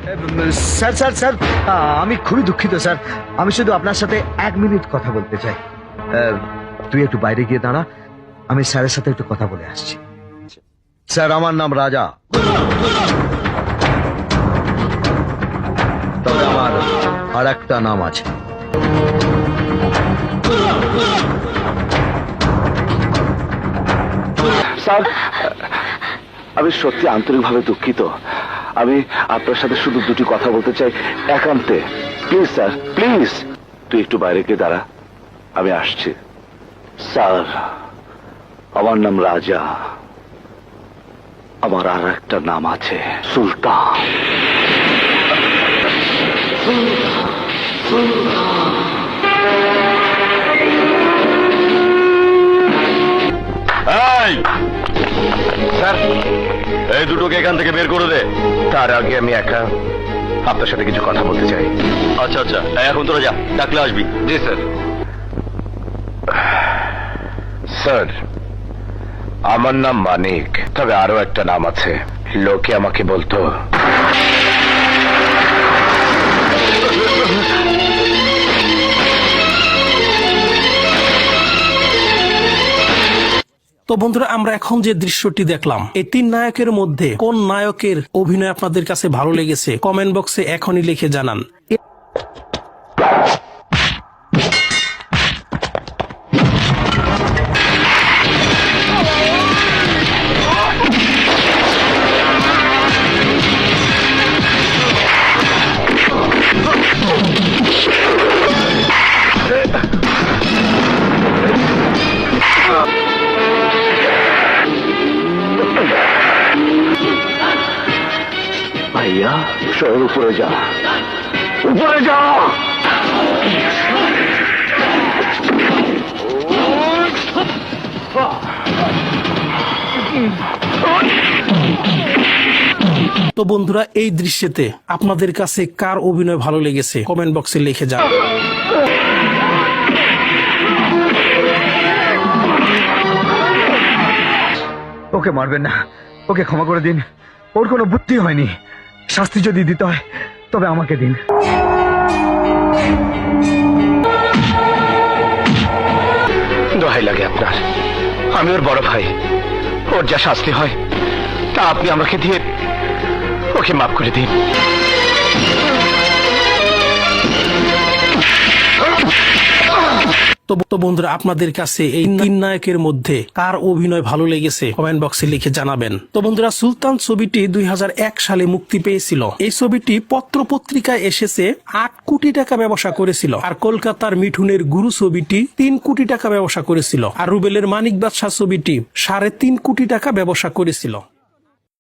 Sir sir sir আমি খুবই দুঃখিত স্যার। আমি শুধু আপনার সাথে 1 মিনিট কথা বলতে চাই। তুই একটু বাইরে গিয়ে দাঁড়া, আমি স্যারের সাথে একটু কথা বলে আসছি। স্যার, আমার নাম রাজা, তবে আমার আর একটা নাম আছে। স্যার, আমি সত্যি আন্তরিকভাবে দুঃখিত। আমি আপনার সাথে শুধু দুটি কথা বলতে চাই একান্তে। প্লিজ স্যার, প্লিজ তুই একটু বাইরে গিয়ে দাঁড়া, আমি আসছি। স্যার, আমার নাম রাজা, আমার আর একটা নাম আছে সুলতান। স্যার, এই দুটোকে এখান থেকে বের করে দে। তার আগে আমি একা আপনার সাথে কিছু কথা বলতে চাই। আচ্ছা আচ্ছা, এখন তোরা যা, ডাকলে আসবি। জি স্যার। স্যার, আমার নাম মানিক, তবে আরো একটা নাম আছে। লোকে আমাকে বলতো তো বন্ধুরা, আমরা এখন যে দৃশ্যটি দেখলাম, এই 3 নায়কের মধ্যে কোন নায়কের অভিনয় আপনাদের কাছে ভালো লেগেছে কমেন্ট বক্সে এখনই লিখে জানান। ভাইয়া, শহর উপরে যা, উপরে যা। তো বন্ধুরা, এই দৃশ্যেতে আপনাদের কাছে কার অভিনয় ভালো লেগেছে কমেন্ট বক্সে লিখে যান। ওকে মারবেন না, ওকে ক্ষমা করে দিন। ওর কোনো বুদ্ধি হয়নি। শাস্তি যদি দিতে হয় তবে আমাকে দিন। দোহাই লাগে আপনার, আমি ওর বড় ভাই। ওর যা শাস্তি হয় তা আপনি আমাকে দিয়ে ওকে মাফ করে দিন। তো বন্ধুরা, আপনাদের কাছে এই 3 নায়কের মধ্যে কার অভিনয় ভালো লেগেছে কমেন্ট বক্সে লিখে জানাবেন। তো বন্ধুরা, সুলতান ছবিটি 2001 সালে মুক্তি পেয়েছিল। এই ছবিটি পত্র পত্রিকায় এসেছে 8 কোটি টাকা ব্যবসা করেছিল। আর কলকাতার মিঠুনের গুরু ছবিটি 3 কোটি টাকা ব্যবসা করেছিল। আর রুবেলের মানিক বাদশা ছবিটি 3.5 কোটি টাকা ব্যবসা করেছিল।